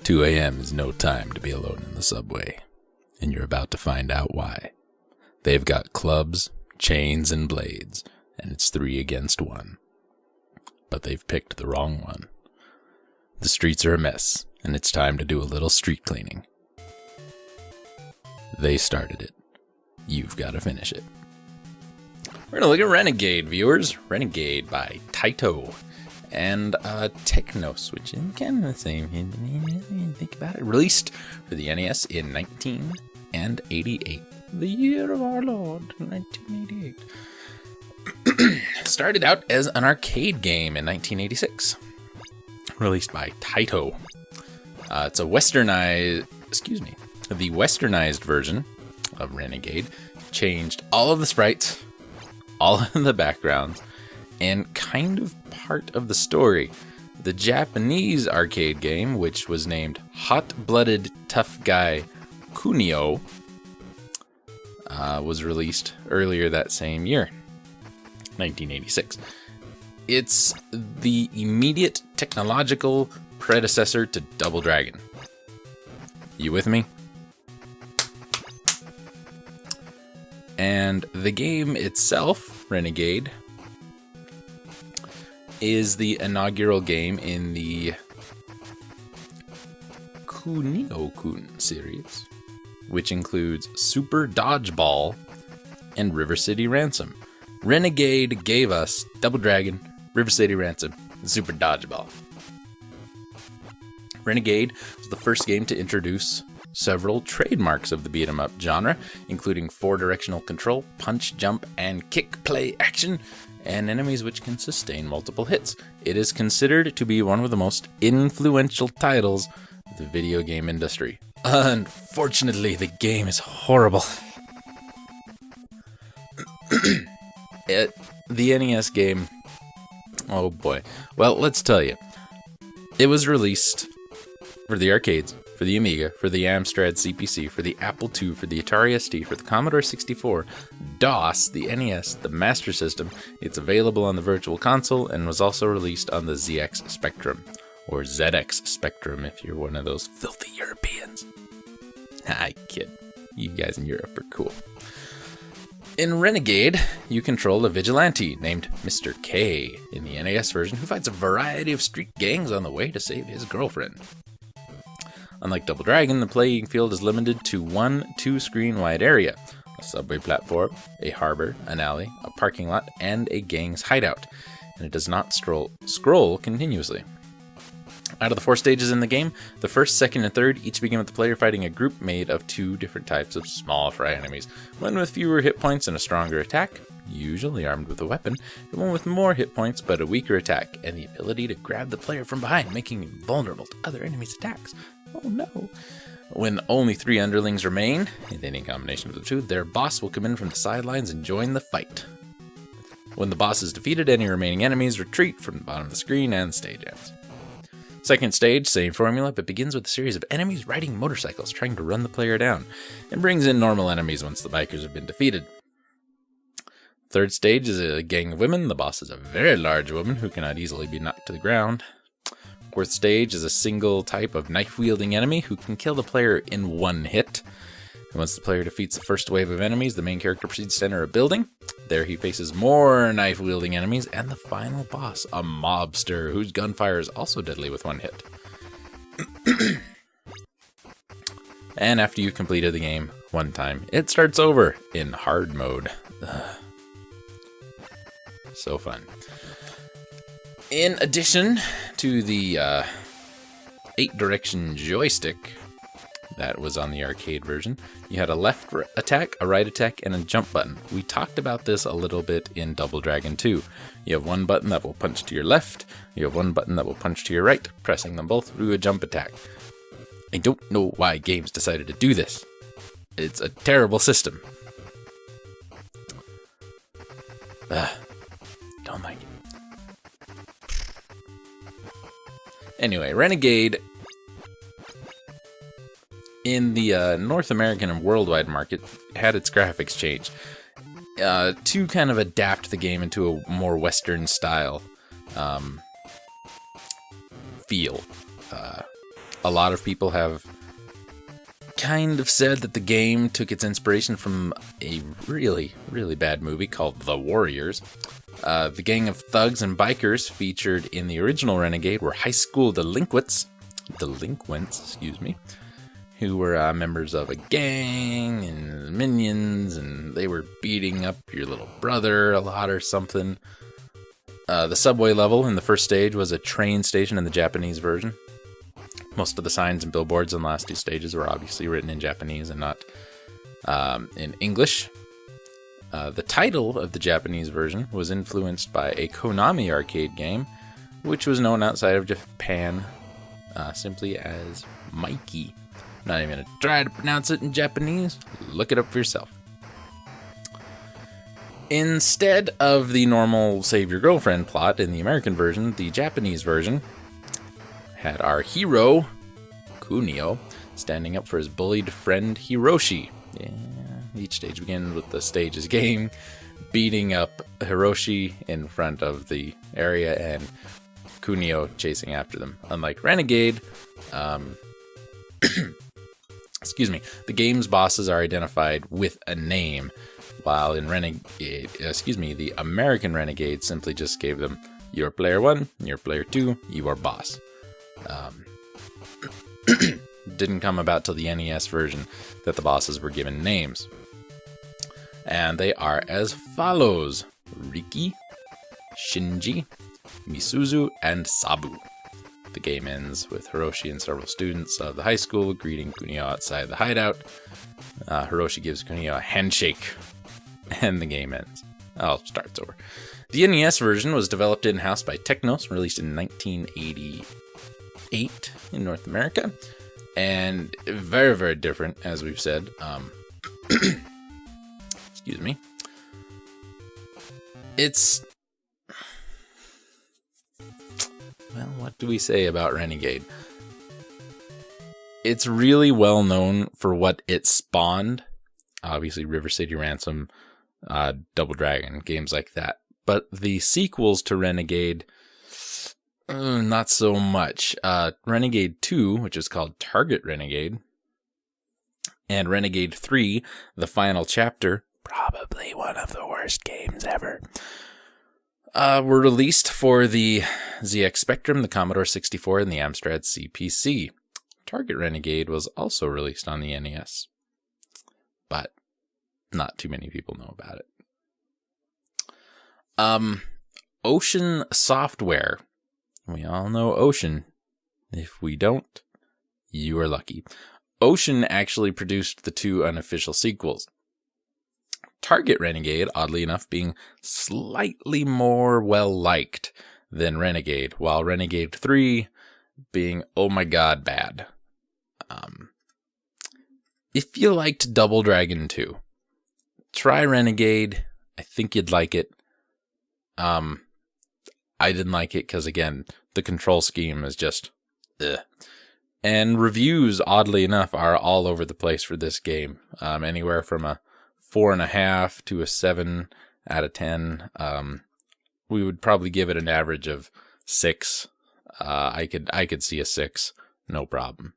2 a.m. is no time to be alone in the subway, and you're about to find out why. They've got clubs, chains, and blades, and it's 3 against 1. But they've picked the wrong one. The streets are a mess, and it's time to do a little street cleaning. They started it. You've got to finish it. We're going to look at Renegade, viewers. Renegade by Taito and Technos, which is kind of the same. Think about it. Released for the NES in 1988. The year of our Lord, 1988. Started out as an arcade game in 1986. Released by Taito. It's a the westernized version of Renegade. Changed all of the sprites, all of the backgrounds, and kind of part of the story. The Japanese arcade game, which was named Hot-Blooded Tough Guy Kunio, was released earlier that same year, 1986. It's the immediate technological predecessor to Double Dragon. You with me? And the game itself, Renegade, is the inaugural game in the Kunio-kun series, which includes Super Dodgeball and River City Ransom. Renegade gave us Double Dragon, River City Ransom, and Super Dodgeball. Renegade was the first game to introduce several trademarks of the beat-em-up genre, including 4-directional control, punch, jump, and kick play action, and enemies which can sustain multiple hits. It is considered to be one of the most influential titles of the video game industry. Unfortunately, the game is horrible. The NES game, oh boy. Well, let's tell you. It was released for the arcades, for the Amiga, for the Amstrad CPC, for the Apple II, for the Atari ST, for the Commodore 64, DOS, the NES, the Master System. It's available on the Virtual Console and was also released on the ZX Spectrum, or ZX Spectrum if you're one of those filthy Europeans. I kid. You guys in Europe are cool. In Renegade, you control a vigilante named Mr. K in the NES version who fights a variety of street gangs on the way to save his girlfriend. Unlike Double Dragon, the playing field is limited to one 2-screen-wide area: a subway platform, a harbor, an alley, a parking lot, and a gang's hideout, and it does not scroll continuously. Out of the 4 stages in the game, the first, second, and third each begin with the player fighting a group made of 2 different types of small fry enemies, one with fewer hit points and a stronger attack, usually armed with a weapon, and one with more hit points but a weaker attack, and the ability to grab the player from behind, making him vulnerable to other enemies' attacks. Oh no. When only 3 underlings remain, in any combination of the 2, their boss will come in from the sidelines and join the fight. When the boss is defeated, any remaining enemies retreat from the bottom of the screen and the stage ends. Second stage, same formula, but begins with a series of enemies riding motorcycles trying to run the player down, and brings in normal enemies once the bikers have been defeated. Third stage is a gang of women. The boss is a very large woman who cannot easily be knocked to the ground. Fourth stage is a single type of knife-wielding enemy who can kill the player in 1 hit. And once the player defeats the first wave of enemies, the main character proceeds to enter a building. There he faces more knife-wielding enemies and the final boss, a mobster whose gunfire is also deadly with 1 hit. And after you've completed the game 1 time, it starts over in hard mode. So fun. In addition to the 8-direction joystick that was on the arcade version, you had a left attack, a right attack, and a jump button. We talked about this a little bit in Double Dragon 2. You have 1 button that will punch to your left, you have 1 button that will punch to your right. Pressing them both will do a jump attack. I don't know why games decided to do this. It's a terrible system. Don't like it. Anyway, Renegade, in the North American and worldwide market, had its graphics changed to kind of adapt the game into a more Western style feel. A lot of people have kind of said that the game took its inspiration from a really, really bad movie called The Warriors. The gang of thugs and bikers featured in the original Renegade were high school delinquents, who were members of a gang and minions, and they were beating up your little brother a lot or something. The subway level in the first stage was a train station in the Japanese version. Most of the signs and billboards in the last two stages were obviously written in Japanese and not in English. The title of the Japanese version was influenced by a Konami arcade game, which was known outside of Japan simply as Mikey. I'm not even going to try to pronounce it in Japanese. Look it up for yourself. Instead of the normal save your girlfriend plot in the American version, the Japanese version had our hero, Kunio, standing up for his bullied friend Hiroshi. Yeah, each stage begins with the stage's game, beating up Hiroshi in front of the area and Kunio chasing after them. Unlike Renegade, the game's bosses are identified with a name, while in the American Renegade simply just gave them your player 1, your player 2, your boss. Didn't come about till the NES version that the bosses were given names. And they are as follows: Riki, Shinji, Misuzu, and Sabu. The game ends with Hiroshi and several students of the high school greeting Kunio outside the hideout. Hiroshi gives Kunio a handshake, and the game ends. Starts over. The NES version was developed in-house by Technos, released in 1988 in North America, and very, very different, as we've said. Excuse me. It's... Well, what do we say about Renegade? It's really well known for what it spawned. Obviously, River City Ransom, Double Dragon, games like that. But the sequels to Renegade, not so much. Renegade 2, which is called Target Renegade, and Renegade 3, the final chapter, probably one of the worst games ever, were released for the ZX Spectrum, the Commodore 64, and the Amstrad CPC. Target Renegade was also released on the NES, but not too many people know about it. Ocean Software. We all know Ocean. If we don't, you are lucky. Ocean actually produced the two unofficial sequels. Target Renegade, oddly enough, being slightly more well-liked than Renegade, while Renegade 3 being, oh my god, bad. If you liked Double Dragon 2, try Renegade. I think you'd like it. I didn't like it because, again, the control scheme is just ugh. And reviews, oddly enough, are all over the place for this game. Anywhere from a 4.5 to a 7 out of 10. We would probably give it an average of 6. I could see a 6, no problem.